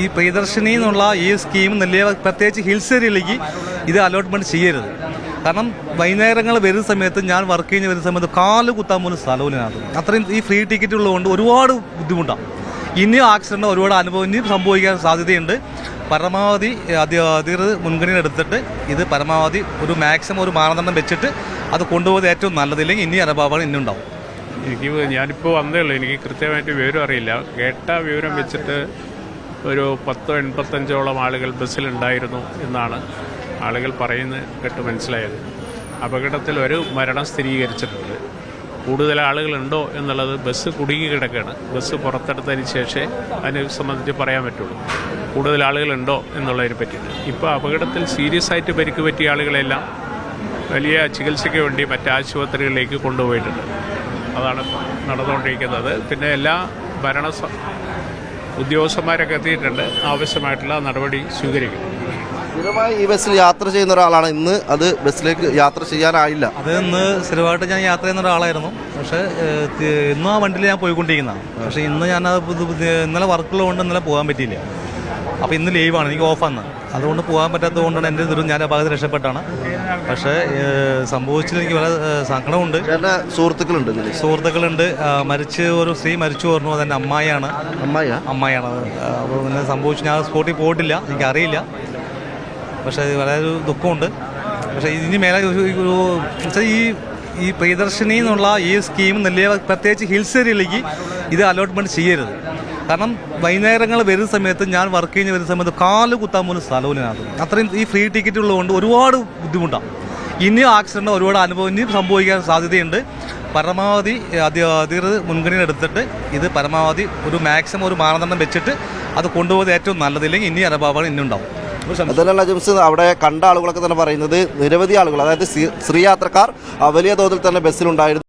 ഈ പ്രിയദർശിനി എന്നുള്ള ഈ സ്കീം നെല്ലിയ പ്രത്യേകിച്ച് ഹിൽസ് ഏരിയയിലേക്ക് ഇത് അലോട്ട്മെൻറ്റ് ചെയ്യരുത്. കാരണം വൈകുന്നേരങ്ങൾ വരുന്ന സമയത്ത് ഞാൻ വർക്ക് കഴിഞ്ഞ് വരുന്ന സമയത്ത് കാല് കുത്താൻ പോലും സ്ഥലമില്ലാതെ അത്രയും ഈ ഫ്രീ ടിക്കറ്റ് ഉള്ളതുകൊണ്ട് ഒരുപാട് ബുദ്ധിമുട്ടാണ്. ഇനിയും ആക്സിഡൻറ്റ് ഒരുപാട് അനുഭവം ഇനിയും സംഭവിക്കാൻ സാധ്യതയുണ്ട്. പരമാവധി അധികൃതർ മുൻഗണന എടുത്തിട്ട് ഇത് പരമാവധി ഒരു മാക്സിമം ഒരു മാനദണ്ഡം വെച്ചിട്ട് അത് കൊണ്ടുപോകുന്നത് ഏറ്റവും നല്ലതില്ലെങ്കിൽ ഇനി അനുഭവങ്ങൾ ഇനി ഉണ്ടാവും. ഞാനിപ്പോൾ വന്നേ ഉള്ളൂ, എനിക്ക് കൃത്യമായിട്ട് വിവരം അറിയില്ല. കേട്ട വിവരം വെച്ചിട്ട് ഒരു 10-85ഓളം ആളുകൾ ബസ്സിലുണ്ടായിരുന്നു എന്നാണ് ആളുകൾ പറയുന്നത് കേട്ട് മനസ്സിലായത്. അപകടത്തിൽ ഒരു മരണം സ്ഥിരീകരിച്ചിട്ടുണ്ട്. കൂടുതൽ ആളുകളുണ്ടോ എന്നുള്ളത് ബസ് കുടുങ്ങി കിടക്കുകയാണ്. ബസ് പുറത്തെടുത്തതിന് ശേഷമേ അതിനെ സംബന്ധിച്ച് പറയാൻ പറ്റുള്ളൂ കൂടുതൽ ആളുകളുണ്ടോ എന്നുള്ളതിനെ പറ്റിയിട്ട്. ഇപ്പോൾ അപകടത്തിൽ സീരിയസ് ആയിട്ട് പരിക്ക് പറ്റിയ ആളുകളെല്ലാം വലിയ ചികിത്സയ്ക്ക് വേണ്ടി മറ്റ് ആശുപത്രികളിലേക്ക് കൊണ്ടുപോയിട്ടുണ്ട്. അതാണ് നടന്നുകൊണ്ടിരിക്കുന്നത്. പിന്നെ എല്ലാ ഉദ്യോഗസ്ഥന്മാരൊക്കെ എത്തിയിട്ടുണ്ട്. ആവശ്യമായിട്ടുള്ള നടപടി സ്വീകരിക്കും. സ്ഥിരമായി ഈ ബസ്സിൽ യാത്ര ചെയ്യുന്ന ഒരാളാണ്. ഇന്ന് അത് ബസ്സിലേക്ക് യാത്ര ചെയ്യാനായില്ല. അത് ഇന്ന് സ്ഥിരമായിട്ട് ഞാൻ യാത്ര ചെയ്യുന്ന ഒരാളായിരുന്നു. പക്ഷേ ഇന്നും ആ വണ്ടിയിൽ ഞാൻ പോയിക്കൊണ്ടിരിക്കുന്നതാണ്. പക്ഷേ ഇന്ന് ഇന്നലെ വർക്കുള്ളതുകൊണ്ട് ഇന്നലെ പോകാൻ പറ്റിയില്ല. അപ്പോൾ ഇന്ന് ലീവാണ്, എനിക്ക് ഓഫാണ്. അതുകൊണ്ട് പോകാൻ പറ്റാത്തത് കൊണ്ടാണ് എൻ്റെ ഞാൻ ആ ഭാഗത്ത് രക്ഷപ്പെട്ടാണ്. പക്ഷേ സംഭവിച്ചത് എനിക്ക് വളരെ സങ്കടമുണ്ട്. സുഹൃത്തുക്കളുണ്ട്. ഒരു സ്ത്രീ മരിച്ചു പറഞ്ഞു. അതെൻ്റെ അമ്മായിയാണ്. അപ്പോൾ പിന്നെ സംഭവിച്ചു. ഞാൻ സ്പോട്ടിൽ പോയിട്ടില്ല, എനിക്കറിയില്ല. പക്ഷേ വളരെ ഒരു ദുഃഖമുണ്ട്. പക്ഷേ ഇനി മേലെ ഈ പ്രിയദർശിനി എന്നുള്ള ഈ സ്കീം നെല്ലിയ പ്രത്യേകിച്ച് ഹിൽസ് ഏരിയയിലേക്ക് ഇത് അലോട്ട്മെൻറ്റ് ചെയ്യരുത്. കാരണം വൈകുന്നേരങ്ങൾ വരുന്ന സമയത്ത് ഞാൻ വർക്ക് കഴിഞ്ഞ് വരുന്ന സമയത്ത് കാല് കുത്താൻ പോലും സ്ഥലമില്ലാതെ അത്രയും ഈ ഫ്രീ ടിക്കറ്റ് ഉള്ളതുകൊണ്ട് ഒരുപാട് ബുദ്ധിമുട്ടാണ്. ഇനിയും ആക്സിഡൻറ്റ് ഒരുപാട് അനുഭവം ഇനിയും സംഭവിക്കാൻ സാധ്യതയുണ്ട്. പരമാവധി അധികൃതർ മുൻഗണന എടുത്തിട്ട് ഇത് പരമാവധി ഒരു മാക്സിമം ഒരു മാനദണ്ഡം വെച്ചിട്ട് അത് കൊണ്ടുപോകുന്നത് ഏറ്റവും നല്ലതില്ലെങ്കിൽ ഇനി അനുഭവങ്ങൾ ഇനി ഉണ്ടാവും. അതല്ല ജെയിംസ്, അവിടെ കണ്ട ആളുകളൊക്കെ തന്നെ പറയുന്നത് നിരവധി ആളുകൾ, അതായത് സ്ത്രീ യാത്രക്കാർ വലിയ തോതിൽ തന്നെ ബസ്സിലുണ്ടായിരുന്നു.